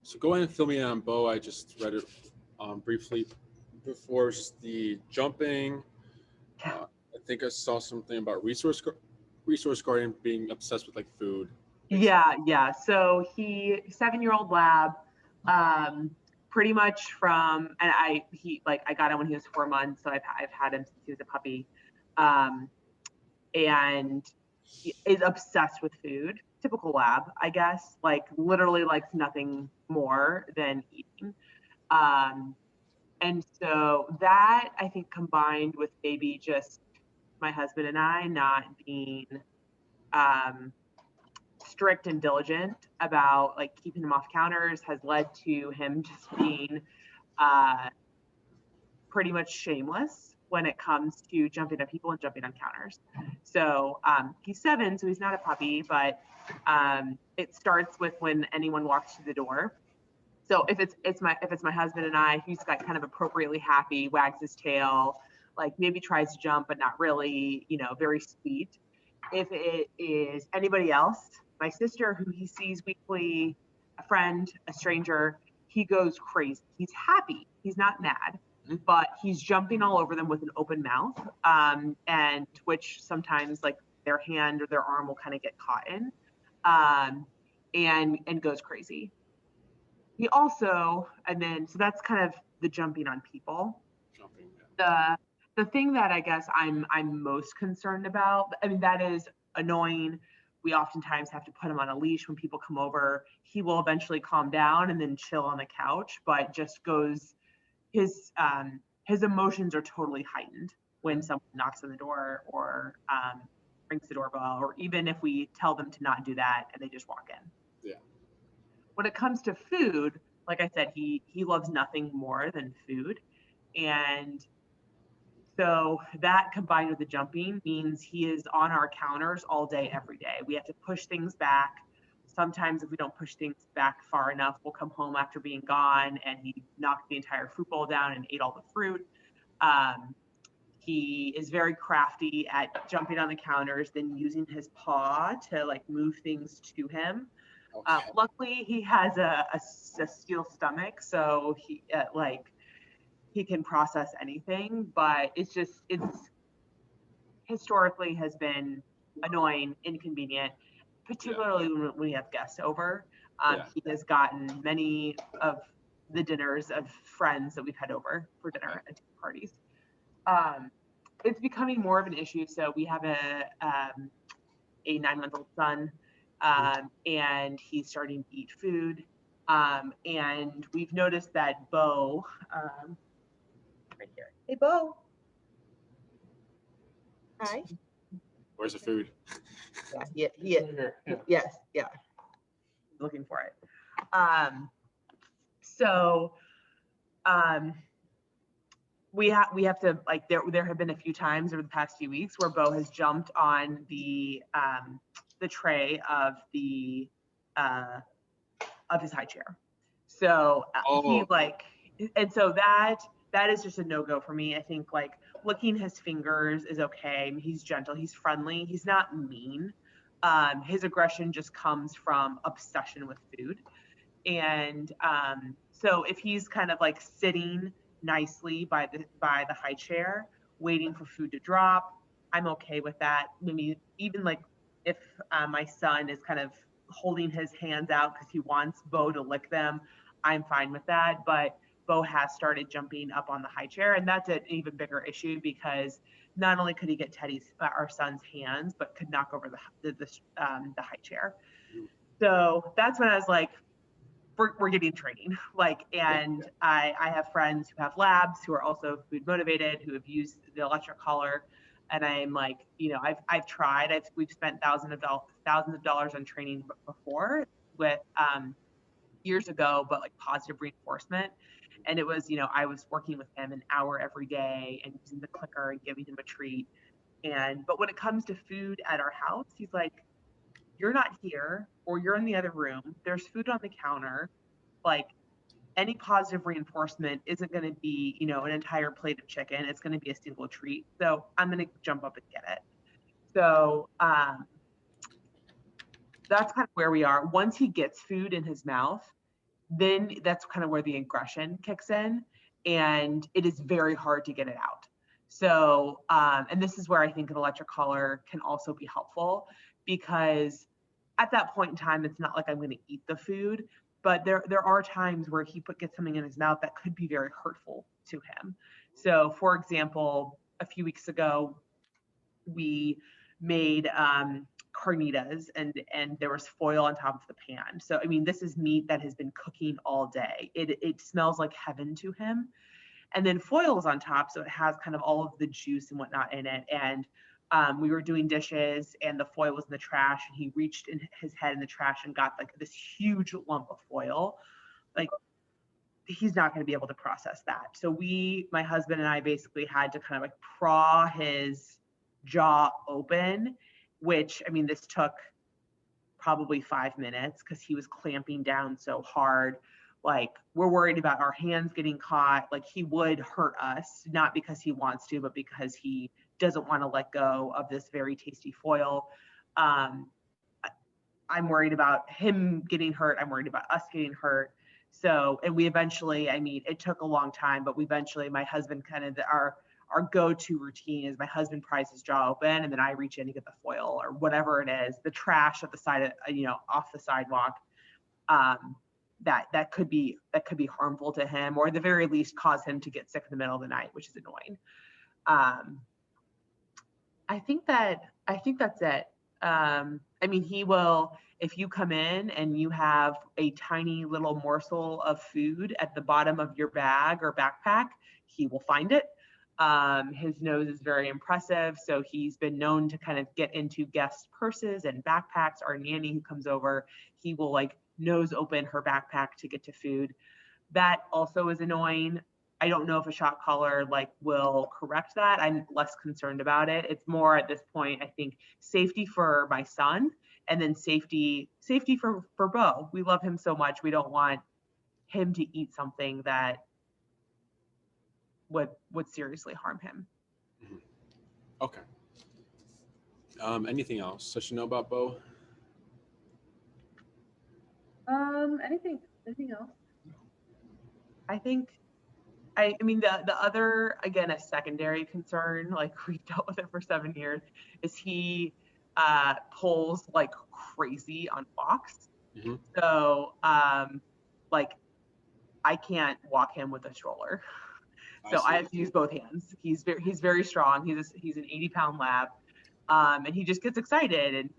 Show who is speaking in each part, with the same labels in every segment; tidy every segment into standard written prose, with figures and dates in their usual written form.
Speaker 1: So go ahead and fill me in on Beau. I just read it briefly before. Just the jumping. I think I saw something about resource guarding being obsessed with like food. Basically.
Speaker 2: Yeah. So he 7-year-old lab, um, pretty much from, and I got him when he was 4 months, so I've had him since he was a puppy, um, and he is obsessed with food. Typical lab, I guess. Like literally likes nothing more than eating. Um, and so that I think combined with maybe just my husband and I not being um, strict and diligent about like keeping him off counters has led to him just being uh, pretty much shameless when it comes to jumping on people and jumping on counters. So he's 7, so he's not a puppy, but it starts with when anyone walks through the door. So if it's my husband and I, he's got kind of appropriately happy, wags his tail, like maybe tries to jump, but not really, very sweet. If it is anybody else, my sister, who he sees weekly, a friend, a stranger, he goes crazy. He's happy. He's not mad, but he's jumping all over them with an open mouth, and which sometimes like their hand or their arm will kind of get caught in, and goes crazy. He also, and then so that's kind of the jumping on people.
Speaker 1: Jumping.
Speaker 2: The the thing that I guess I'm most concerned about, I mean, that is annoying. We oftentimes have to put him on a leash when people come over. He will eventually calm down and then chill on the couch, but just goes his emotions are totally heightened when someone knocks on the door or rings the doorbell, or even if we tell them to not do that and they just walk in.
Speaker 1: Yeah.
Speaker 2: When it comes to food, like I said, he loves nothing more than food. And so that combined with the jumping means he is on our counters all day, every day. We have to push things back. Sometimes if we don't push things back far enough, we'll come home after being gone and he knocked the entire fruit bowl down and ate all the fruit. Um, he is very crafty at jumping on the counters, then using his paw to like move things to him.
Speaker 1: Okay.
Speaker 2: Luckily, he has a steel stomach, so he can process anything. But it's historically has been annoying, inconvenient, particularly when we have guests over. He has gotten many of the dinners of friends that we've had over for dinner and parties. It's becoming more of an issue. So we have a 9-month-old son, and he's starting to eat food. And we've noticed that Beau, right here. Hey, Beau. Hi.
Speaker 1: Where's the food?
Speaker 2: Yeah. Yes. Yeah. Looking for it. So, we have to like there have been a few times over the past few weeks where Beau has jumped on the tray of his high chair. So he like, and so that is just a no-go for me. I think like licking his fingers is okay. He's gentle, he's friendly, he's not mean. His aggression just comes from obsession with food. And so if he's kind of like sitting nicely by the high chair, waiting for food to drop, I'm okay with that. Maybe even like if my son is kind of holding his hands out because he wants Beau to lick them, I'm fine with that. But Beau has started jumping up on the high chair, and that's an even bigger issue because not only could he get our son's hands, but could knock over the high chair. So that's when I was like, we're getting training. Like, and I have friends who have labs who are also food motivated, who have used the electric collar. And I'm like, I've tried. We've spent thousands of dollars on training before with years ago, but like positive reinforcement. And it was, I was working with him an hour every day and using the clicker and giving him a treat. But when it comes to food at our house, he's like, you're not here, or you're in the other room. There's food on the counter. Like, any positive reinforcement isn't going to be, an entire plate of chicken. It's going to be a single treat. So I'm going to jump up and get it. So that's kind of where we are. Once he gets food in his mouth, then that's kind of where the aggression kicks in, and it is very hard to get it out. So, and this is where I think an electric collar can also be helpful, because at that point in time, it's not like I'm going to eat the food, but there are times where he gets something in his mouth that could be very hurtful to him. So, for example, a few weeks ago, we made carnitas, and there was foil on top of the pan. So, I mean, this is meat that has been cooking all day. It smells like heaven to him. And then foil is on top, so it has kind of all of the juice and whatnot in it. And we were doing dishes, and the foil was in the trash, and he reached in his head in the trash and got like this huge lump of foil. Like, he's not going to be able to process that. So my husband and I basically had to kind of like praw his jaw open, which, I mean, this took probably 5 minutes because he was clamping down so hard. Like, we're worried about our hands getting caught. Like, he would hurt us, not because he wants to, but because he doesn't want to let go of this very tasty foil. I'm worried about him getting hurt. I'm worried about us getting hurt. So, and we eventually, I mean, it took a long time, but we eventually, my husband kind of, our go-to routine is my husband pries his jaw open, and then I reach in to get the foil or whatever it is, the trash at the side of, off the sidewalk. That could be harmful to him, or at the very least cause him to get sick in the middle of the night, which is annoying. I think that's it. I mean, he will, if you come in and you have a tiny little morsel of food at the bottom of your bag or backpack, he will find it. His nose is very impressive, so he's been known to kind of get into guest purses and backpacks. Our nanny who comes over, he will like nose open her backpack to get to food. That also is annoying. I don't know if a shock collar like will correct that. I'm less concerned about it. It's more at this point, I think, safety for my son, and then safety for Beau. We love him so much. We don't want him to eat something that would seriously harm him.
Speaker 1: Mm-hmm. Okay. Anything else I should know about Beau?
Speaker 2: Anything else? I mean, the other, again, a secondary concern, like we dealt with it for 7 years, is he pulls like crazy on walks. Mm-hmm. So like, I can't walk him with a stroller. So I have to use both hands. He's very strong. He's an 80-pound lab, and he just gets excited, and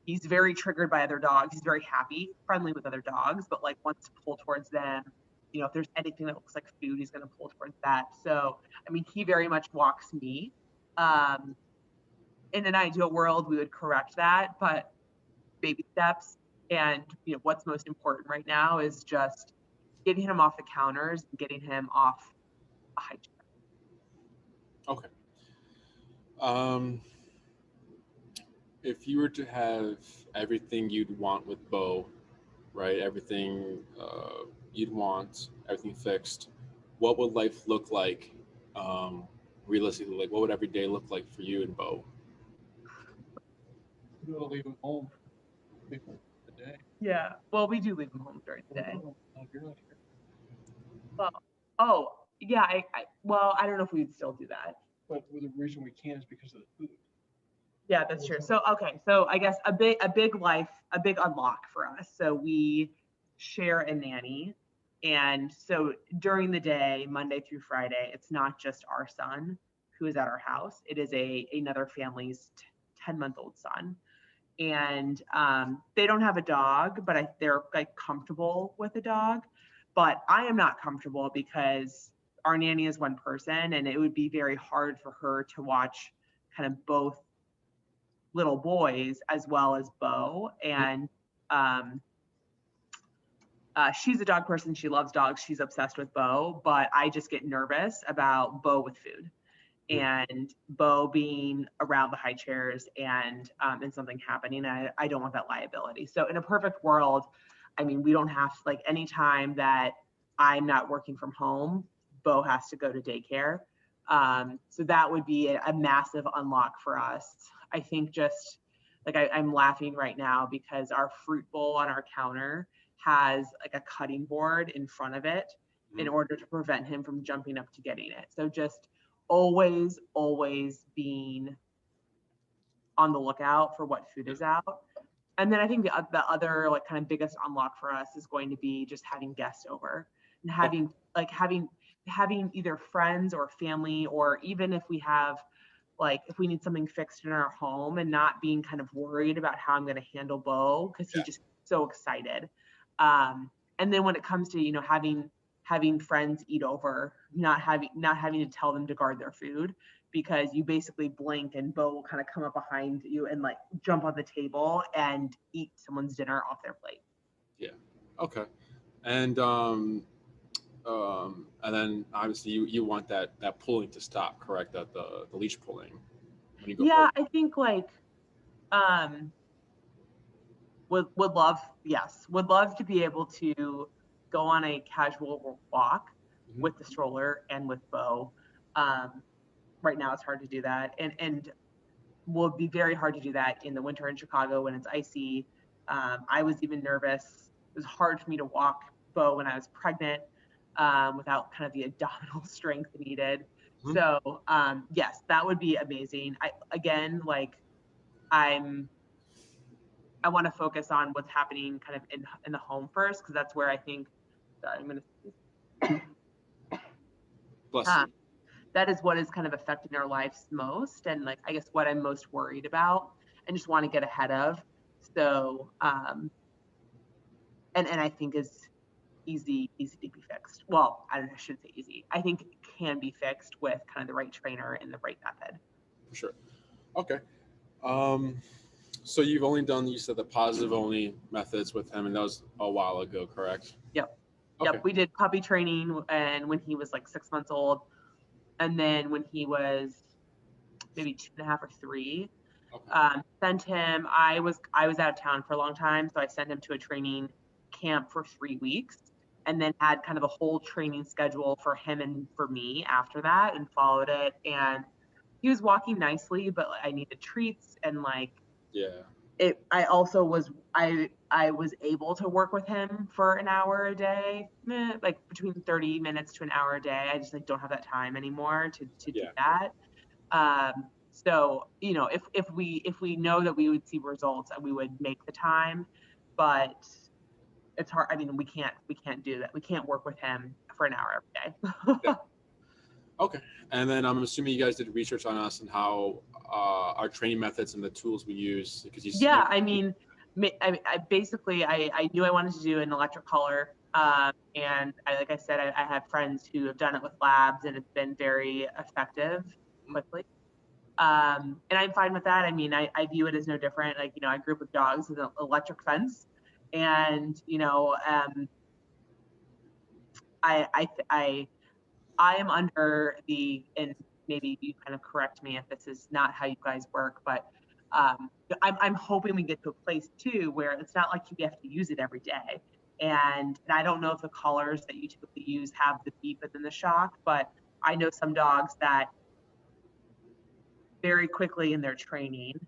Speaker 2: he's very triggered by other dogs. He's very happy, friendly with other dogs, but like wants to pull towards them. If there's anything that looks like food, he's going to pull towards that. So, I mean, he very much walks me. In an ideal world, we would correct that, but baby steps. And what's most important right now is just getting him off the counters and getting him off a high chair.
Speaker 1: Okay. If you were to have everything you'd want with Beau, right? Everything you'd want, everything fixed, what would life look like realistically? Like, what would every day look like for you and Beau?
Speaker 3: You gotta leave him home the day.
Speaker 2: Yeah. Well, we do leave him home during the day.
Speaker 3: No, you're not here.
Speaker 2: Well, oh, yeah. I don't know if we'd still do that.
Speaker 3: But the reason we can't is because of the food.
Speaker 2: Yeah, that's true. So, okay. So I guess a big unlock for us. So we share a nanny. And so during the day, Monday through Friday, it's not just our son who is at our house. It is another family's 10-month-old son. And they don't have a dog, but they're like comfortable with a dog. But I am not comfortable because our nanny is one person, and it would be very hard for her to watch kind of both little boys as well as Beau. And she's a dog person. She loves dogs. She's obsessed with Beau, but I just get nervous about Beau with food and Beau being around the high chairs and something happening. I don't want that liability. So in a perfect world, I mean, we don't have like any time that I'm not working from home, Beau has to go to daycare. So that would be a massive unlock for us. I think just like I'm laughing right now because our fruit bowl on our counter has like a cutting board in front of it in order to prevent him from jumping up to getting it. So just always being on the lookout for what food is out. And then I think the other like kind of biggest unlock for us is going to be just having guests over and having either friends or family, or even if we have like if we need something fixed in our home, and not being kind of worried about how I'm going to handle Beau because he's just so excited. And then when it comes to, you know, having friends eat over, not having to tell them to guard their food, because you basically blink and Beau will kind of come up behind you and like jump on the table and eat someone's dinner off their plate.
Speaker 1: Yeah. Okay. And then obviously you want that pulling to stop, correct? That the leash pulling when you go
Speaker 2: Yeah,
Speaker 1: forward.
Speaker 2: I think like would love to be able to go on a casual walk with the stroller and with Beau. Right now it's hard to do that, and will be very hard to do that in the winter in Chicago when it's icy. I was even nervous. It was hard for me to walk Beau when I was pregnant without kind of the abdominal strength needed. So yes, that would be amazing. I want to focus on what's happening kind of in the home first, because that's where I think, sorry, I'm going to
Speaker 1: Bless you.
Speaker 2: that is what is kind of affecting our lives most, and like I guess what I'm most worried about and just want to get ahead of. So and I think is easy to be fixed. Well, I shouldn't say easy. I think it can be fixed with kind of the right trainer and the right method.
Speaker 1: For sure. Okay. So you've only done, you said, the positive only methods with him, and that was a while ago, correct?
Speaker 2: Yep.
Speaker 1: Okay.
Speaker 2: Yep. We did puppy training, and when he was like 6 months old, and then when he was maybe 2.5 or 3, sent him. I was out of town for a long time, so I sent him to a training camp for 3 weeks, and then had kind of a whole training schedule for him and for me after that, and followed it. And he was walking nicely, but I needed treats, and like I also was able to work with him for an hour a day, like between 30 minutes to an hour a day. I just like don't have that time anymore to do that. So, you know, if we know that we would see results, we would make the time, but it's hard. I mean, we can't do that. We can't work with him for an hour every day.
Speaker 1: Okay. And then I'm assuming you guys did research on us and how our training methods and the tools we use, because
Speaker 2: I mean, I basically I knew I wanted to do an electric collar, and like I said, I have friends who have done it with labs, and it's been very effective quickly. And I'm fine with that. I mean, I view it as no different. Like, you know, I grew up with dogs with an electric fence, and you know, I am under the, and maybe you kind of correct me if this is not how you guys work, but I'm hoping we get to a place too where it's not like you have to use it every day. And I don't know if the collars that you typically use have the beep and then the shock, but I know some dogs that very quickly in their training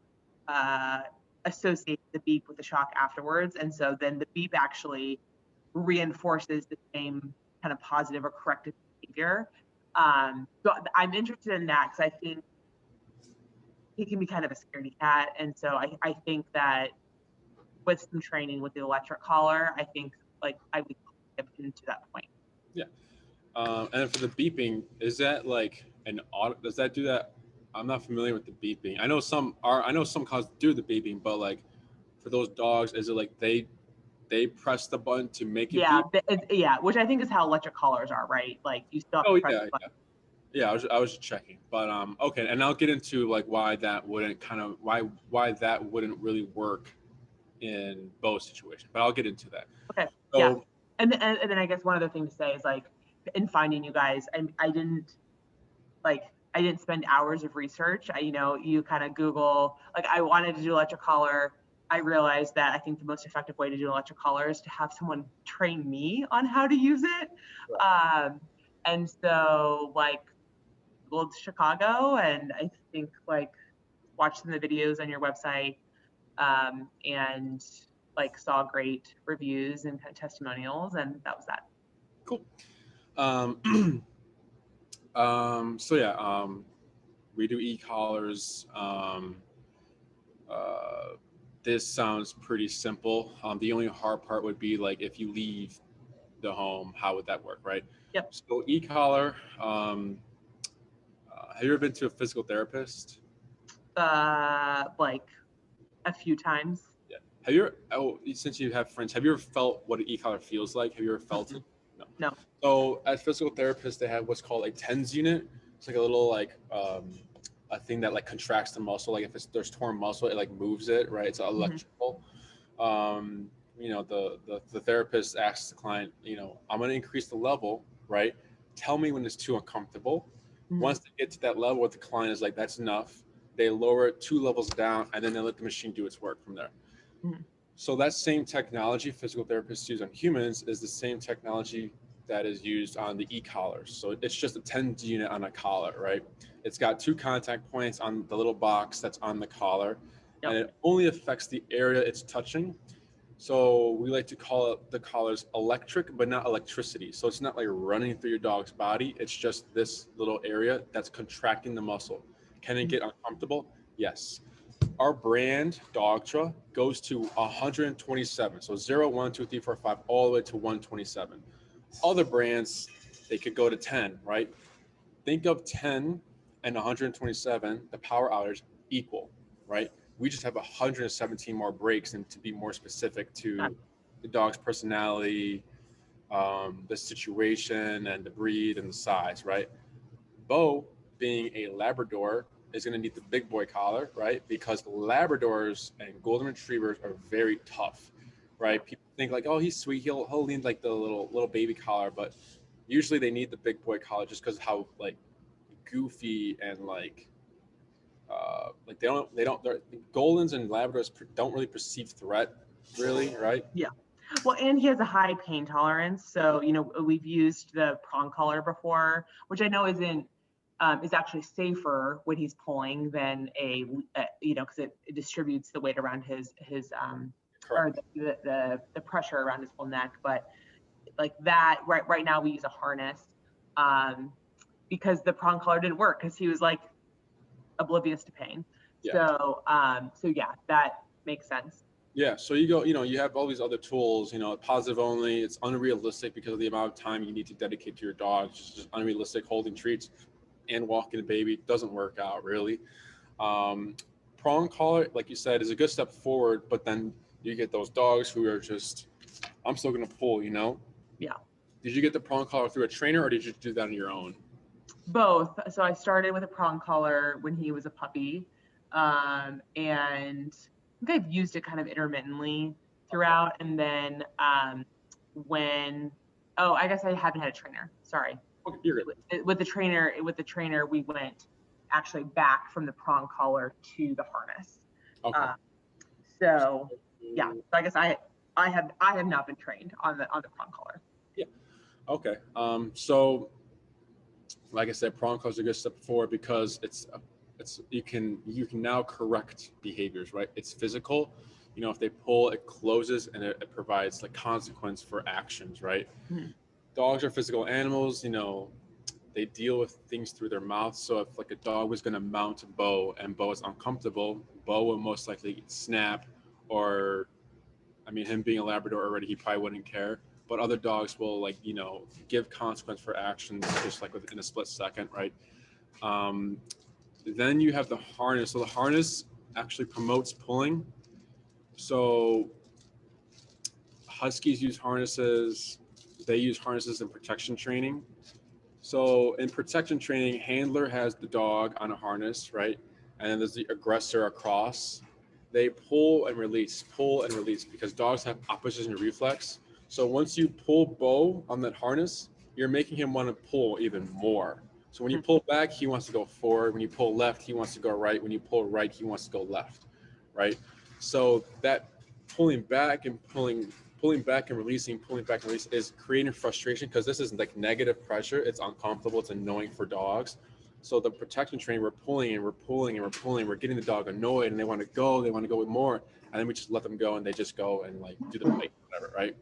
Speaker 2: associate the beep with the shock afterwards. And so then the beep actually reinforces the same kind of positive or corrective behavior. So I'm interested in that because I think he can be kind of a scaredy cat. And so I think that with some training with the electric collar, I think like I would get him to that point.
Speaker 1: Yeah. And then for the beeping, is that like an auto? Does that do that? I'm not familiar with the beeping. I know some cars do the beeping, but like for those dogs, is it like they press the button to make it beep?
Speaker 2: Which I think is how electric collars are, right? Like you still have to press the button.
Speaker 1: Yeah, I was checking, but okay, and I'll get into like why that wouldn't really work in Beau's situation, but I'll get into that.
Speaker 2: Okay. So, yeah, and then I guess one other thing to say is like in finding you guys, I didn't spend hours of research. You kind of Google, like I wanted to do electric collar. I realized that I think the most effective way to do electric collar is to have someone train me on how to use it. Right. And so like Googled Chicago, and I think like watched some of the videos on your website, and like saw great reviews and kind of testimonials, and that was that.
Speaker 1: Cool. So yeah, we do e-collars. This sounds pretty simple. The only hard part would be like if you leave the home, how would that work, right?
Speaker 2: Yep.
Speaker 1: So e-collar. Have you ever been to a physical therapist?
Speaker 2: Like a few times.
Speaker 1: Yeah. Have you ever, since you have friends, have you ever felt what an e-collar feels like? Have you ever felt it?
Speaker 2: No.
Speaker 1: So as physical therapists, they have what's called a TENS unit. It's like a little like a thing that like contracts the muscle. Like if there's torn muscle, it like moves it, right? It's electrical. You know, the therapist asks the client, you know, I'm going to increase the level, right? Tell me when it's too uncomfortable. Once they get to that level, what the client is like, that's enough. They lower it 2 levels down, and then they let the machine do its work from there. So that same technology physical therapists use on humans is the same technology that is used on the e-collars. So it's just a TENS unit on a collar, right? It's got 2 contact points on the little box that's on the collar, and it only affects the area it's touching. So we like to call it the collars electric, but not electricity. So it's not like running through your dog's body. It's just this little area that's contracting the muscle. Can it get uncomfortable? Yes. Our brand, Dogtra, goes to 127. So 0, 1, 2, 3, 4, 5, all the way to 127. Other brands, they could go to 10, right? Think of 10 and 127, the power hours equal, right? We just have 117 more breaks, and to be more specific to the dog's personality, the situation and the breed and the size, right? Beau, being a Labrador, is going to need the big boy collar, right? Because Labradors and Golden Retrievers are very tough, right? People think like, oh, he's sweet, he'll need like the little baby collar, but usually they need the big boy collar just because of how like goofy and like they're Goldens and Labradors don't really perceive threat, really, right?
Speaker 2: Yeah. Well, and he has a high pain tolerance. So, you know, we've used the prong collar before, which I know is actually safer when he's pulling than you know, because it distributes the weight around his or the pressure around his whole neck. But like that, right now we use a harness because the prong collar didn't work because he was like oblivious to pain. Yeah. So yeah, that makes sense.
Speaker 1: Yeah, so you go, you know, you have all these other tools, you know, positive only. It's unrealistic because of the amount of time you need to dedicate to your dog. It's just unrealistic. Holding treats and walking a baby doesn't work out really. Prong collar, like you said, is a good step forward, but then you get those dogs who are just, I'm still gonna pull, you know?
Speaker 2: Yeah.
Speaker 1: Did you get the prong collar through a trainer, or did you do that on your own?
Speaker 2: Both. So I started with a prong collar when he was a puppy, and I think I've used it kind of intermittently throughout. And then I guess I haven't had a trainer. Sorry.
Speaker 1: Okay, you're good.
Speaker 2: With the trainer, we went actually back from the prong collar to the harness.
Speaker 1: Okay.
Speaker 2: So yeah, so I guess I have not been trained on the prong collar.
Speaker 1: Yeah. Okay. So like I said, prong collar is a good step forward because you can now correct behaviors, right? It's physical. You know, if they pull, it closes, and it provides like consequence for actions, right? Dogs are physical animals. You know, they deal with things through their mouth. So if like a dog was going to mount Beau and Beau is uncomfortable, Beau will most likely snap, or I mean, him being a Labrador already, he probably wouldn't care. But other dogs will, like, you know, give consequence for actions just like within a split second, right? Then you have the harness. So the harness actually promotes pulling. So Huskies use harnesses. They use harnesses in protection training. So in protection training, handler has the dog on a harness, right? And then there's the aggressor across. They pull and release because dogs have opposition reflex. So once you pull Beau on that harness, you're making him want to pull even more. So when you pull back, he wants to go forward. When you pull left, he wants to go right. When you pull right, he wants to go left, right? So that pulling back and releasing is creating frustration because this is like negative pressure. It's uncomfortable. It's annoying for dogs. So the protection training, we're pulling and we're pulling and we're pulling. We're getting the dog annoyed, and they want to go with more. and then we just let them go and they just go and like do the bite, whatever, right?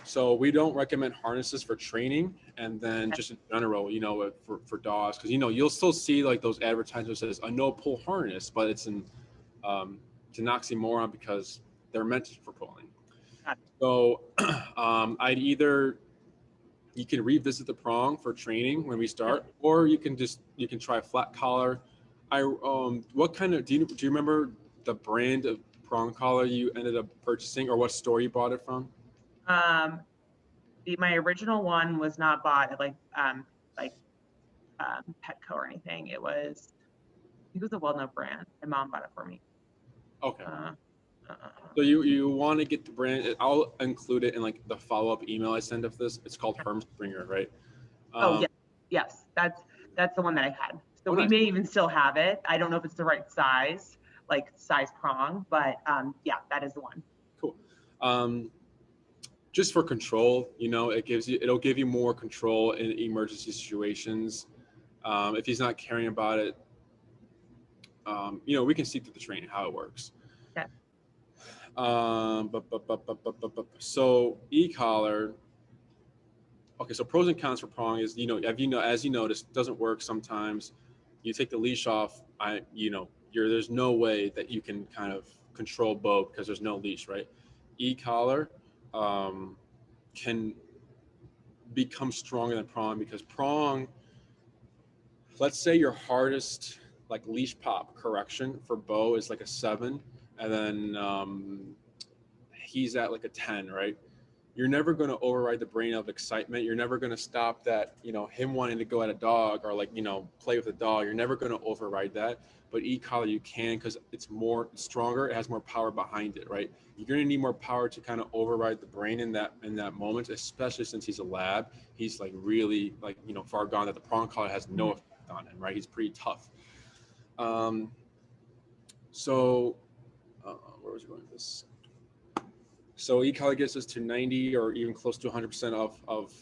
Speaker 1: So we don't recommend harnesses for training, and then just in general, you know, for dogs, because you know you'll still see like those advertisements that says a no pull harness, but it's an oxymoron because they're meant for pulling. So I'd either, you can revisit the prong for training when we start, or you can try a flat collar. What kind of, do you remember the brand of prong collar you ended up purchasing, or what store you bought it from?
Speaker 2: My original one was not bought at like Petco or anything. It was, I think it was a well-known brand. My mom bought it for me.
Speaker 1: Okay. So you want to get the brand. I'll include it in like the follow-up email I send of this. It's called Hermspringer, right?
Speaker 2: Oh yes, that's the one that I had. So we
Speaker 1: nice.
Speaker 2: may even still have it. I don't know if it's the right size, like size prong, but yeah, that is the one.
Speaker 1: Cool. Just for control, you know, it'll give you more control in emergency situations. If he's not caring about it, you know, we can see through the training how it works.
Speaker 2: Okay.
Speaker 1: So e-collar. Okay, so pros and cons for prong is, you know, as you noticed, doesn't work sometimes. You take the leash off, there's no way that you can kind of control Beau because there's no leash, right? E-collar can become stronger than prong, because prong, let's say your hardest like leash pop correction for Beau is like a 7, and then he's at like a 10, right? You're never going to override the brain of excitement. You're never going to stop that, you know, him wanting to go at a dog or like, you know, play with a dog. You're never going to override that. But e-collar you can, because it's stronger. It has more power behind it, right? You're going to need more power to kind of override the brain in that moment, especially since he's a lab. He's like really like, you know, far gone, that the prong collar has no effect on him, right? He's pretty tough. Where was I going with this? So e-collar gets us to 90 or even close to 100% of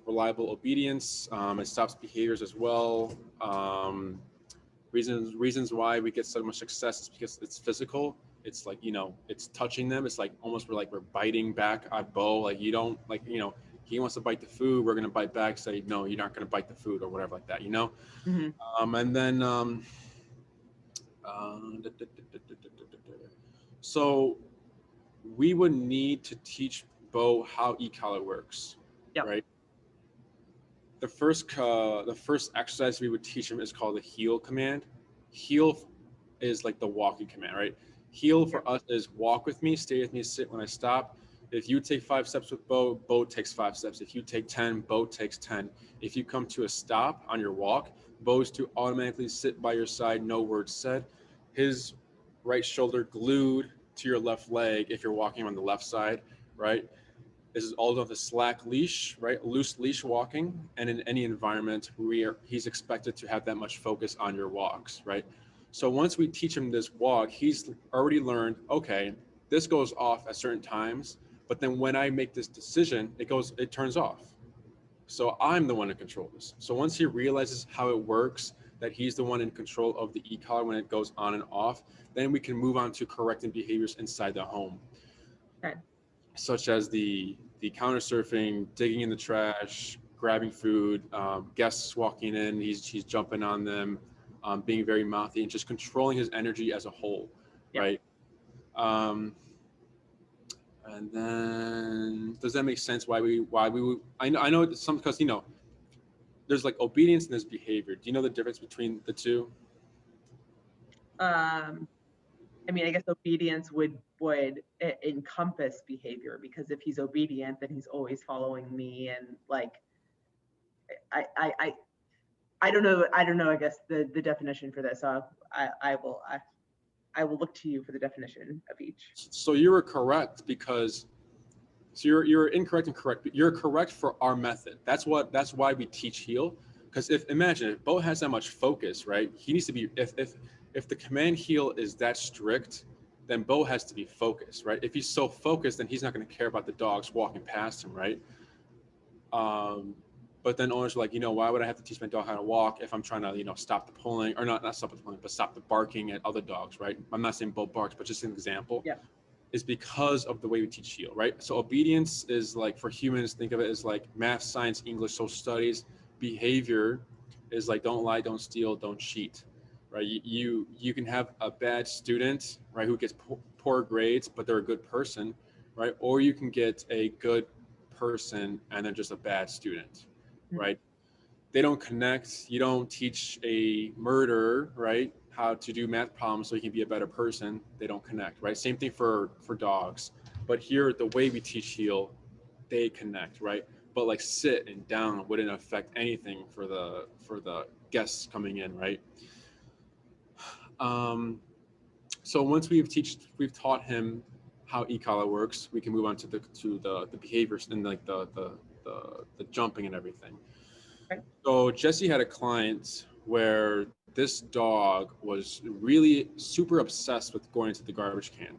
Speaker 1: reliable obedience. It stops behaviors as well. Reasons why we get so much success is because it's physical. It's like, you know, it's touching them. It's like almost we're biting back at Beau. Like, you don't, like, you know, he wants to bite the food, we're gonna bite back, say no, you're not gonna bite the food or whatever like that, you know. And then so we would need to teach Beau how e-collar works, right? The first exercise we would teach him is called the heel command. Heel is like the walking command, right? Heel for us is walk with me, stay with me, sit when I stop. If you take 5 steps with Beau, Beau takes 5 steps. If you take 10, Beau takes 10. If you come to a stop on your walk, Beau's to automatically sit by your side, no words said. His right shoulder glued to your left leg if you're walking on the left side, right? This is all done with a slack leash, right? Loose leash walking. And in any environment, he's expected to have that much focus on your walks, right? So once we teach him this walk, he's already learned, okay, this goes off at certain times, but then when I make this decision, it turns off. So I'm the one in control of this. So once he realizes how it works, that he's the one in control of the e-collar when it goes on and off, then we can move on to correcting behaviors inside the home.
Speaker 2: Okay.
Speaker 1: Such as the counter surfing, digging in the trash, grabbing food, guests walking in, he's jumping on them, being very mouthy, and just controlling his energy as a whole, right? And then, does that make sense? Why we would? I know some, because you know, there's like obedience and there's behavior. Do you know the difference between the two?
Speaker 2: I mean, I guess obedience would encompass behavior, because if he's obedient, then he's always following me, and like, I don't know. I guess the definition for this. So I will look to you for the definition of each.
Speaker 1: So you were correct, because you're incorrect and correct. But you're correct for our method. That's why we teach heel. Because imagine if Beau has that much focus, right? He needs to be, if the command heel is that strict, then Beau has to be focused, right? If he's so focused, then he's not going to care about the dogs walking past him, right? But then owners are like, you know, why would I have to teach my dog how to walk if I'm trying to, you know, stop the pulling, or not stop the pulling, but stop the barking at other dogs, right? I'm not saying Beau barks, but just an example.
Speaker 2: Yeah.
Speaker 1: is because of the way we teach heal, right? So obedience is like, for humans, think of it as like math, science, English, social studies. Behavior is like don't lie, don't steal, don't cheat, right? You can have a bad student, right, who gets poor grades, but they're a good person, right? Or you can get a good person and then just a bad student, right? They don't connect. You don't teach a murderer, right, how to do math problems so he can be a better person. They don't connect, right? Same thing for dogs. But here, the way we teach heal, they connect, right? But like sit and down wouldn't affect anything for the guests coming in, right? So once we've taught him how e-collar works, we can move on to the behaviors and like the jumping and everything. So Jesse had a client where this dog was really super obsessed with going to the garbage can.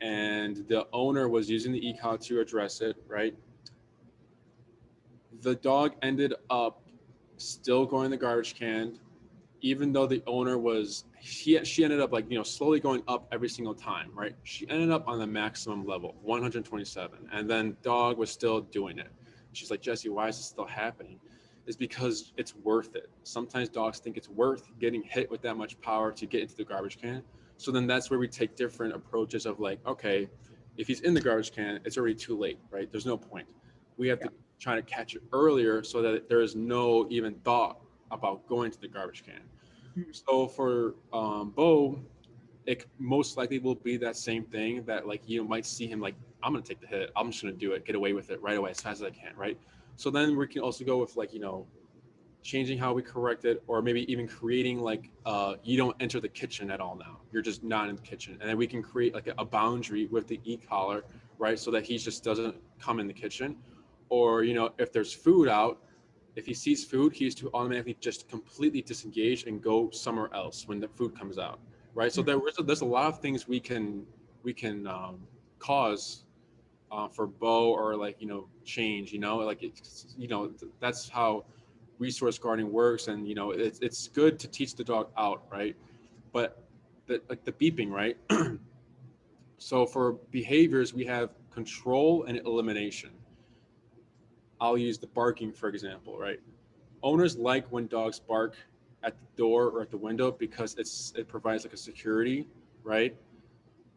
Speaker 1: And the owner was using the e-collar to address it, right? The dog ended up still going to the garbage can, even though the owner was, she ended up like, slowly going up every single time, right? She ended up on the maximum level, 127. And then dog was still doing it. She's like, Jesse, why is this still happening? Is because it's worth it. Sometimes dogs think it's worth getting hit with that much power to get into the garbage can. So then that's where we take different approaches of like, okay, if he's in the garbage can, it's already too late, right? There's no point. We have to try to catch it earlier so that there is no even thought about going to the garbage can. So for Beau, it most likely will be that same thing that like you might see him like, I'm gonna take the hit, I'm just gonna do it, get away with it right away as fast as I can, right? So then we can also go with like, changing how we correct it, or maybe even creating like you don't enter the kitchen at all now. You're just not in the kitchen. And then we can create like a boundary with the e-collar, right? So that he just doesn't come in the kitchen. Or, if there's food out, if he sees food, he is to automatically just completely disengage and go somewhere else when the food comes out, right? So there's a lot of things we can cause for Beau, or like change, like it's, that's how resource guarding works. And it's good to teach the dog out, right? But the beeping, right? So for behaviors, we have control and elimination. I'll use the barking for example, right? Owners like when dogs bark at the door or at the window because it provides like a security, right?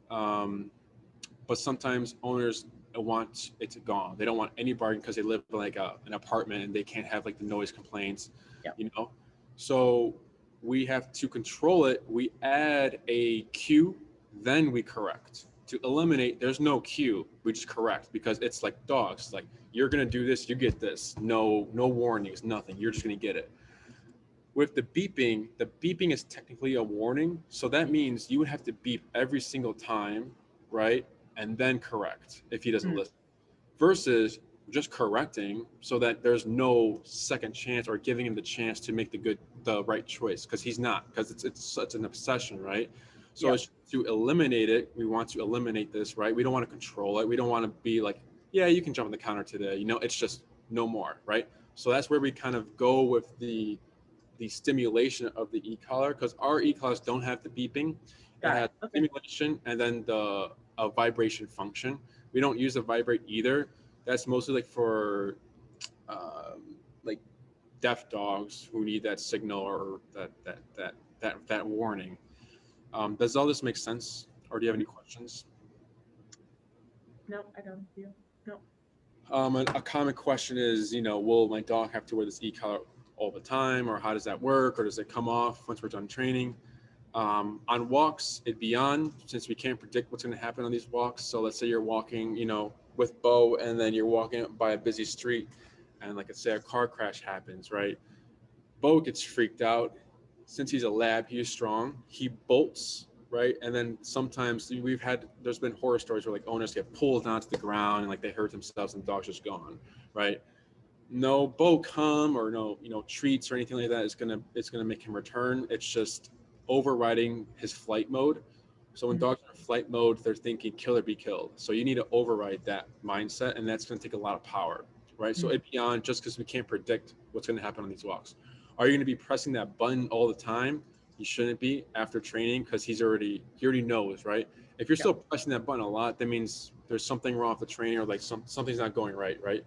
Speaker 1: But sometimes owners want it gone. They don't want any barking because they live in like an apartment and they can't have like the noise complaints, So we have to control it. We add a cue, then we correct. To eliminate, there's no cue. We just correct because it's like dogs. Like, you're gonna do this, you get this. No warnings, nothing. You're just gonna get it. With the beeping is technically a warning. So that means you would have to beep every single time, right? And then correct if he doesn't listen. Versus just correcting so that there's no second chance or giving him the chance to make the right choice, because he's not, because it's such an obsession, right? So it's to eliminate it. We want to eliminate this, right? We don't want to control it. We don't want to be like, yeah, you can jump on the counter today. It's just no more, right? So that's where we kind of go with the stimulation of the e-collar, because our e-collars don't have the beeping. It has stimulation and then a vibration function. We don't use the vibrate either. That's mostly like for like deaf dogs who need that signal or that warning. Does all this make sense, or do you have any questions?
Speaker 2: No, I don't. No.
Speaker 1: A common question is, will my dog have to wear this e-collar all the time, or how does that work, or does it come off once we're done training? On walks, it'd be on, since we can't predict what's going to happen on these walks. So let's say you're walking, with Beau, and then you're walking by a busy street, and like, let's say a car crash happens, right? Beau gets freaked out. Since he's a lab, he is strong. He bolts, right? And then sometimes there's been horror stories where like owners get pulled down to the ground and like they hurt themselves and the dog's just gone, right? No Beau come or no, treats or anything like that is gonna make him return. It's just overriding his flight mode. So when dogs are in flight mode, they're thinking kill or be killed. So you need to override that mindset, and that's going to take a lot of power, right? So it'd be on just because we can't predict what's going to happen on these walks. Are you going to be pressing that button all the time? You shouldn't be after training, because he already knows, right? If you're still pressing that button a lot, that means there's something wrong with the training, or like something's not going right, right?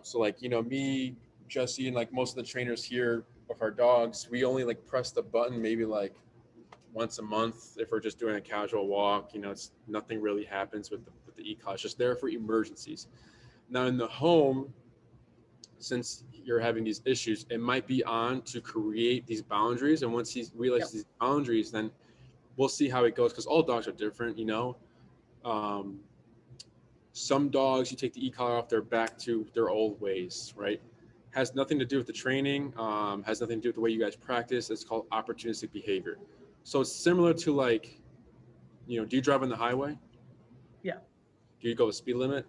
Speaker 1: So like, you know, me, Jesse, and like most of the trainers here of our dogs, we only like press the button maybe like once a month if we're just doing a casual walk. You know, it's nothing really happens with the e-collar. It's just there for emergencies. Now in the home, since you're having these issues, it might be on to create these boundaries. And once he realizes these boundaries, then we'll see how it goes, because all dogs are different, you know. Some dogs, you take the e-collar off, they're back to their old ways, right? Has nothing to do with the training, has nothing to do with the way you guys practice. It's called opportunistic behavior. So it's similar to like, you know, do you drive on the highway?
Speaker 2: Yeah.
Speaker 1: Do you go the speed limit?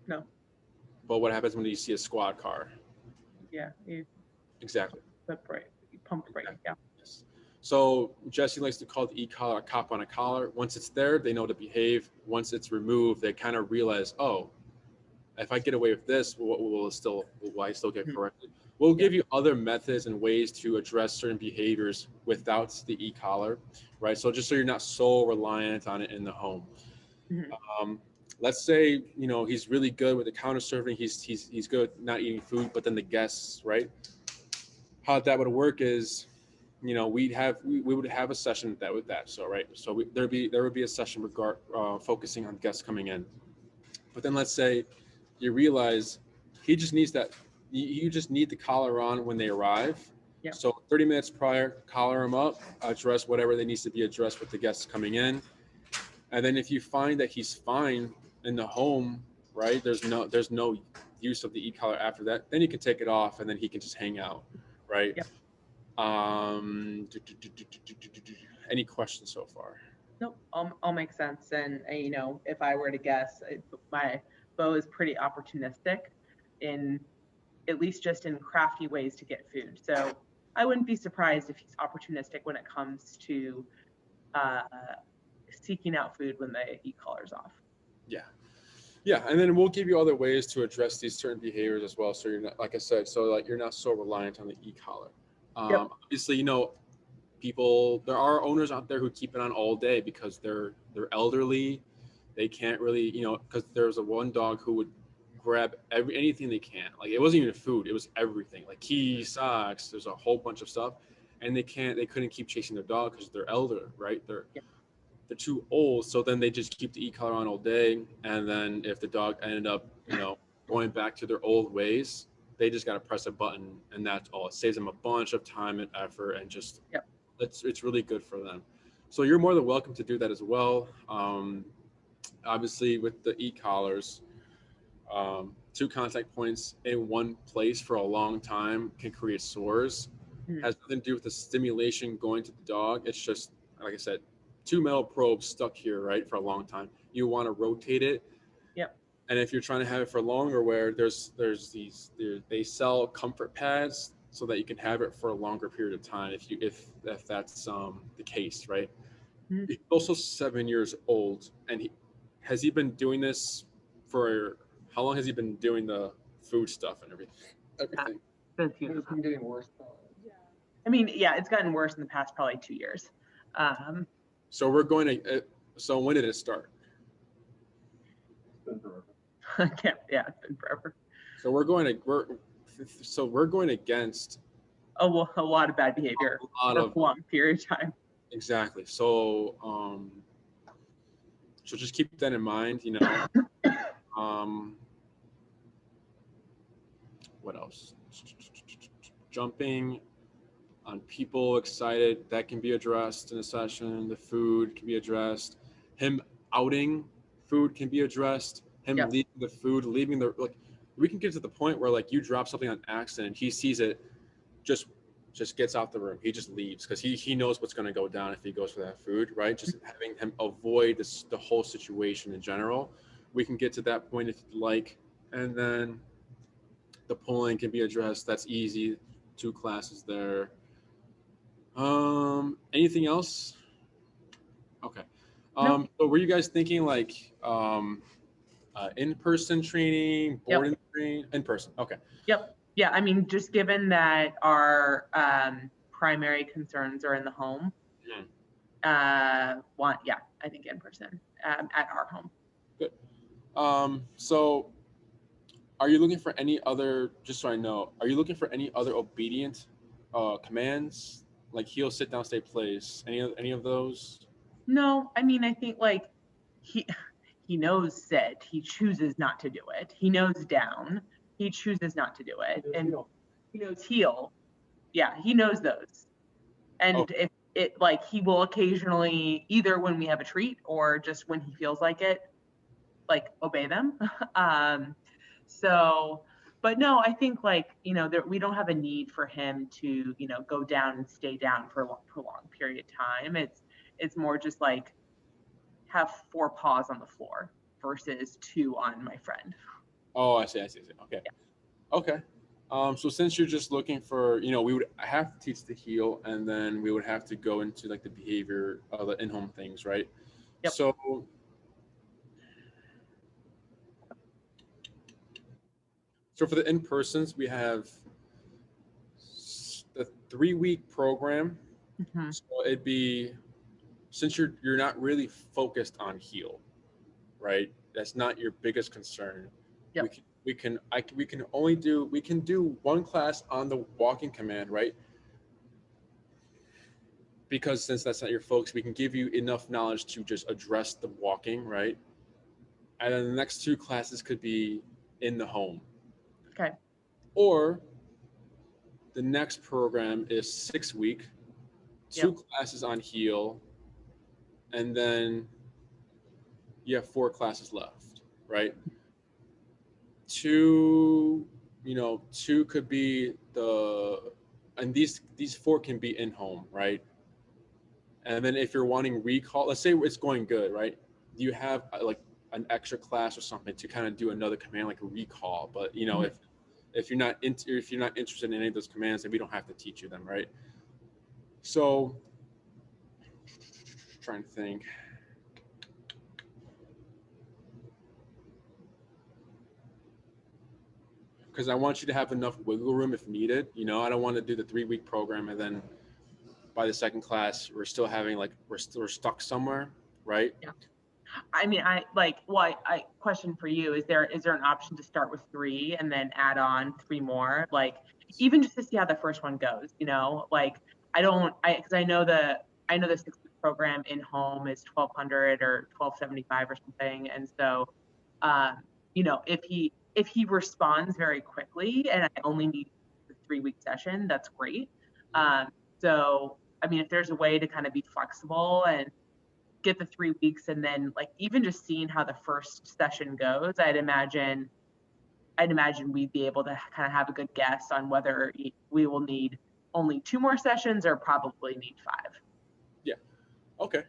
Speaker 2: No.
Speaker 1: But what happens when you see a squad car?
Speaker 2: Yeah. You
Speaker 1: Exactly.
Speaker 2: pump brake.
Speaker 1: Exactly.
Speaker 2: Yeah.
Speaker 1: Yes. So Jesse likes to call the e-collar a cop on a collar. Once it's there, they know to behave. Once it's removed, they kind of realize, oh, if I get away with this, will I still get corrected? We'll give you other methods and ways to address certain behaviors without the e-collar, right? So just so you're not so reliant on it in the home. Let's say, you know, he's really good with the counter serving. He's good not eating food, but then the guests, right? How that would work is, you know, we would have a session with that. So right, so there would be a session focusing on guests coming in. But then let's say you realize he just needs that. You just need the collar on when they arrive.
Speaker 2: Yeah.
Speaker 1: So 30 minutes prior, collar them up, address whatever that needs to be addressed with the guests coming in. And then if you find that he's fine in the home, right, there's no use of the e-collar after that, then you can take it off and then he can just hang out, right?
Speaker 2: Yep.
Speaker 1: Any questions so far?
Speaker 2: Nope, all makes sense. And you know, if I were to guess, my Beau is pretty opportunistic in, at least just in crafty ways to get food. So I wouldn't be surprised if he's opportunistic when it comes to seeking out food when the e-collar's off.
Speaker 1: Yeah, and then we'll give you other ways to address these certain behaviors as well. So you're not, like I said, so like you're not so reliant on the e-collar. Obviously, you know, there are owners out there who keep it on all day because they're elderly. They can't really, you know, because there's one dog who would grab anything they can. Like it wasn't even food, it was everything, like keys, socks, there's a whole bunch of stuff. And they couldn't keep chasing their dog because they're elder, right? They're too old. So then they just keep the e-collar on all day. And then if the dog ended up, you know, going back to their old ways, they just got to press a button and that's all. It saves them a bunch of time and effort, and just it's really good for them. So you're more than welcome to do that as well. Obviously with the e-collars, 2 contact points in one place for a long time can create sores. Has nothing to do with the stimulation going to the dog. It's just, like I said, 2 metal probes stuck here, right, for a long time. You want to rotate it. And if you're trying to have it for longer wear, they sell comfort pads so that you can have it for a longer period of time if that's the case, right? He's also 7 years old, and has he been doing this for how long? Has he been doing the food stuff and everything?
Speaker 3: It's been getting worse.
Speaker 2: I mean, yeah, it's gotten worse in the past probably 2 years.
Speaker 1: So we're going to. So when did it start?
Speaker 3: It's been forever.
Speaker 2: It's been forever.
Speaker 1: So we're going against
Speaker 2: a lot of bad behavior for a long period of time.
Speaker 1: Exactly. So so just keep that in mind, you know. What else? Jumping on people excited, that can be addressed in a session. The food can be addressed. Him outing food can be addressed. Him leaving the food, we can get to the point where like you drop something on accident, he sees it, just gets out the room. He just leaves because he knows what's going to go down if he goes for that food, right? Just having him avoid the whole situation in general. We can get to that point if you'd like. And then the pulling can be addressed. That's easy. 2 classes there. Anything else? Okay.
Speaker 2: No.
Speaker 1: So were you guys thinking like in-person training, board and train? In person. Okay.
Speaker 2: Yeah, I mean, just given that our primary concerns are in the home, Yeah, I think in person at our home.
Speaker 1: Good. So are you looking for any other, just so I know, are you looking for any other obedient commands, like heel, sit down, stay, place? Any of those?
Speaker 2: No, I mean, I think like he he knows sit, he chooses not to do it. He knows down, he chooses not to do it. And he knows heel. Yeah, he knows those.
Speaker 1: Oh,
Speaker 2: And if it like he will occasionally, either when we have a treat or just when he feels like it, like obey them. So, but no, I think like, you know, there, we don't have a need for him to, you know, go down and stay down for a prolonged period of time. It's more just like have 4 paws on the floor versus 2 on my friend.
Speaker 1: oh, I see. Okay.
Speaker 2: Yeah.
Speaker 1: Okay. So since you're just looking for, you know, we would have to teach the heel, and then we would have to go into like the behavior, the in-home things, right?
Speaker 2: Yep.
Speaker 1: So for the in-persons, we have the 3-week program.
Speaker 2: Mm-hmm.
Speaker 1: So it'd be, since you're not really focused on heel, right? That's not your biggest concern.
Speaker 2: Yep.
Speaker 1: We can do 1 class on the walking command, right? Because since that's not your focus, we can give you enough knowledge to just address the walking, right? And then the next 2 classes could be in the home.
Speaker 2: Okay.
Speaker 1: Or the next program is 6-week, 2 classes on heel, and then you have 4 classes left, right? 2 could be and these 4 can be in home, right? And then if you're wanting recall, let's say it's going good, right? You have like an extra class or something to kind of do another command like a recall. But you know, if you're not interested in any of those commands, then we don't have to teach you them, right? So trying to think. Because I want you to have enough wiggle room if needed. You know, I don't want to do the 3-week program and then by the second class we're still having like we're stuck somewhere, right?
Speaker 2: Yeah. I mean, I question for you, is there an option to start with 3 and then add on 3 more? Like even just to see how the first one goes, you know, like because I know the 6-week program in home is 1,200 or 1,275 or something. And so, you know, if he responds very quickly and I only need the 3-week session, that's great. So, I mean, if there's a way to kind of be flexible and get the 3 weeks and then like even just seeing how the first session goes, I'd imagine we'd be able to kind of have a good guess on whether we will need only 2 more sessions or probably need 5.
Speaker 1: Yeah. Okay.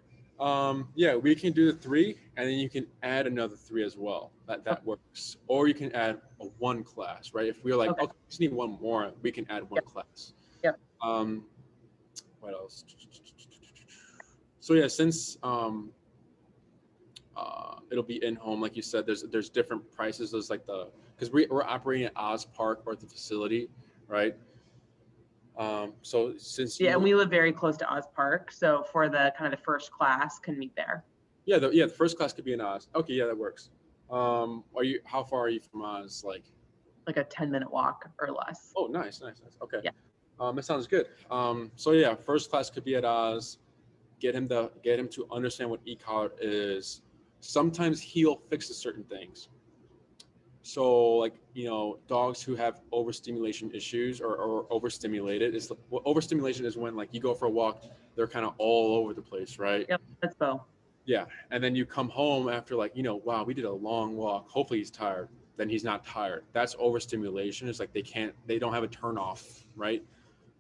Speaker 1: Yeah, we can do the 3 and then you can add another 3 as well. That works. Or you can add a 1 class, right? If we're like, okay, we just need 1 more, we can add 1 class.
Speaker 2: Yep.
Speaker 1: What else? So yeah, since it'll be in home, like you said, there's different prices. There's like because we're operating at Oz Park or the facility, right? So since
Speaker 2: and we live very close to Oz Park, so for the kind of the first class can meet there.
Speaker 1: Yeah, the first class could be in Oz. Okay, yeah, that works. How far are you from Oz? Like
Speaker 2: a 10-minute walk or less.
Speaker 1: Oh, nice. Okay.
Speaker 2: Yeah.
Speaker 1: That sounds good. So yeah, first class could be at Oz. Get him to understand what e-collar is. Sometimes heel fixes certain things. So like, you know, dogs who have overstimulation issues or overstimulated overstimulation is when like you go for a walk, they're kind of all over the place, right?
Speaker 2: Yep, that's Beau.
Speaker 1: Yeah. And then you come home after like, you know, wow, we did a long walk. Hopefully he's tired. Then he's not tired. That's overstimulation. It's like they don't have a turn off, right?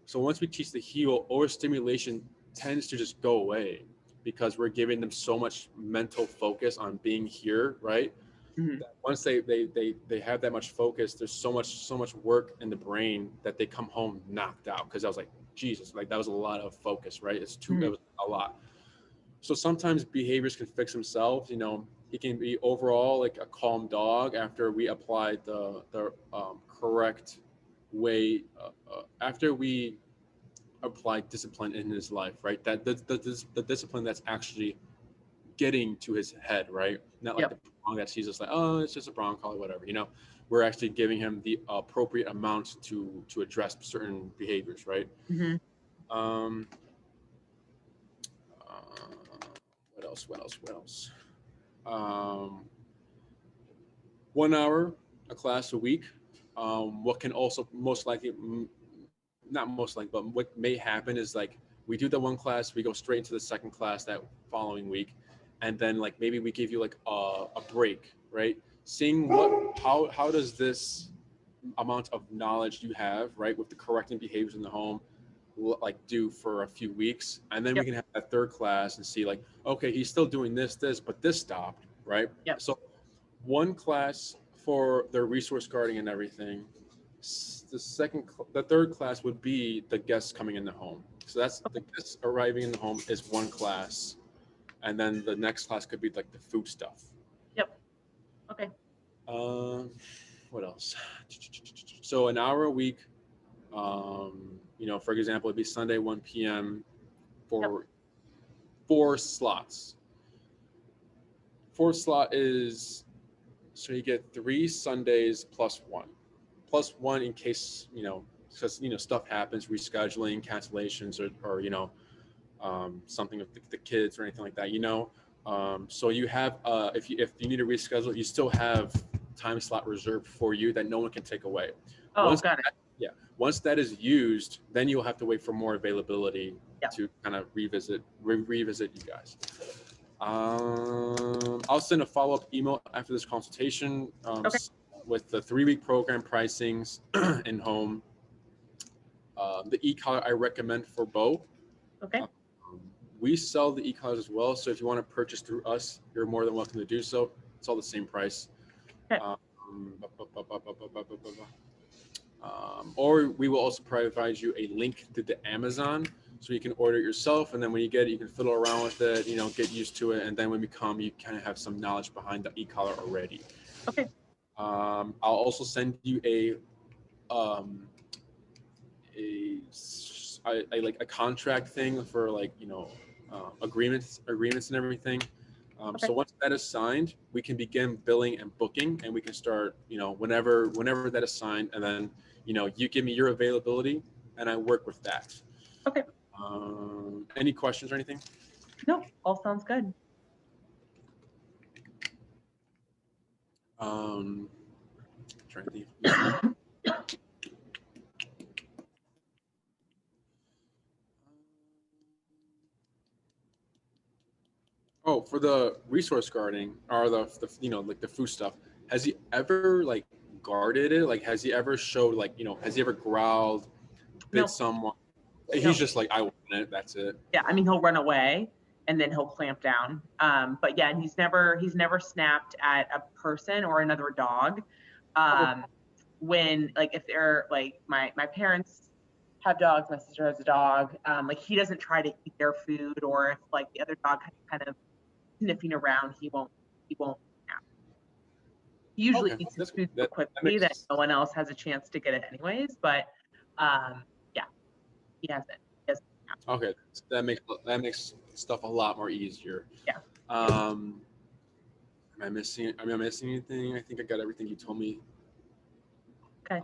Speaker 1: So once we teach the heel, overstimulation tends to just go away because we're giving them so much mental focus on being here, right?
Speaker 2: Mm-hmm.
Speaker 1: Once they have that much focus, there's so much work in the brain that they come home knocked out. Because I was like, Jesus, like that was a lot of focus, right? It was a lot. So sometimes behaviors can fix themselves. You know, he can be overall like a calm dog after we applied the correct way. After we apply discipline in his life, right? That the discipline that's actually getting to his head, right? Not like the prong that he's just like, oh, it's just a broncollie, whatever, you know. We're actually giving him the appropriate amount to address certain behaviors, right?
Speaker 2: Mm-hmm.
Speaker 1: What else? What else? What else? 1 hour a class a week. What can also most likely, not most likely, but what may happen is like we do the one class, we go straight into the second class that following week, and then like maybe we give you like a break, right? Seeing how does this amount of knowledge you have, right, with the correcting behaviors in the home, like do for a few weeks, and then we can have that third class and see like, okay, he's still doing this, but this stopped, right? So one class for their resource guarding and everything. The third class would be the guests coming in the home. So that's the guests arriving in the home is one class, and then the next class could be like the food stuff.
Speaker 2: Okay.
Speaker 1: What else? So an hour a week. You know, for example, it'd be Sunday 1 p.m. for 4 slots. 4 slot is, so you get 3 Sundays plus 1 in case, you know, because, you know, stuff happens, rescheduling, cancellations, or you know, something with the kids or anything like that, you know. So you have, if you need to reschedule, you still have time slot reserved for you that no one can take away.
Speaker 2: Got it.
Speaker 1: Once that is used, then you'll have to wait for more availability to kind of revisit you guys. I'll send a follow-up email after this consultation with the 3-week program pricings in home. The e-collar I recommend for Beau. We sell the e-collars as well, so if you want to purchase through us, you're more than welcome to do so. It's all the same price. Or we will also provide you a link to the Amazon, so you can order it yourself, and then when you get it, you can fiddle around with it, you know, get used to it, and then when we come, you kind of have some knowledge behind the e-collar already. I'll also send you like a contract thing for like, you know, agreements and everything. So once that is signed, we can begin billing and booking, and we can start, you know, whenever that is signed, and then, you know, you give me your availability and I work with that. Any questions or anything?
Speaker 2: No, all sounds good.
Speaker 1: Trying to think. Oh, for the resource guarding or the you know, like the food stuff, has he ever like guarded it? Like, has he ever showed like, you know, has he ever growled, bit someone? He's just like, I want it. That's it.
Speaker 2: Yeah, I mean, he'll run away and then he'll clamp down. But yeah, and he's never snapped at a person or another dog. When like if they're like my parents have dogs, my sister has a dog. Like he doesn't try to eat their food, or if like the other dog kind of sniffing around, he won't snap. He usually eats his food so quickly that no one else has a chance to get it anyways. But yeah, he hasn't.
Speaker 1: Okay, that makes stuff a lot more easier.
Speaker 2: Yeah.
Speaker 1: Am I missing anything? I think I got everything you told me.
Speaker 2: Okay.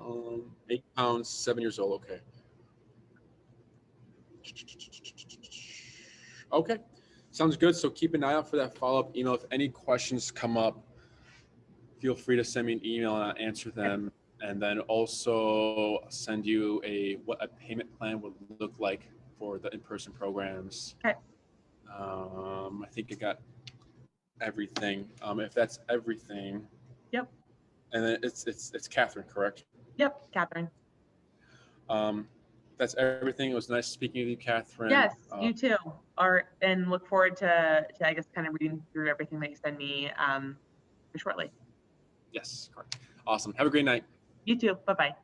Speaker 1: 8 pounds, 7 years old. Okay. Okay, sounds good. So keep an eye out for that follow-up email. If any questions come up, feel free to send me an email and I'll answer them. And then also send you what a payment plan would look like for the in-person programs.
Speaker 2: Okay.
Speaker 1: I think I got everything. If that's everything.
Speaker 2: Yep.
Speaker 1: And then it's Catherine, correct?
Speaker 2: Yep, Catherine.
Speaker 1: That's everything. It was nice speaking with you, Catherine.
Speaker 2: Yes, you too. And look forward to I guess kind of reading through everything that you send me shortly.
Speaker 1: Yes, correct. Awesome. Have a great night.
Speaker 2: You too. Bye-bye.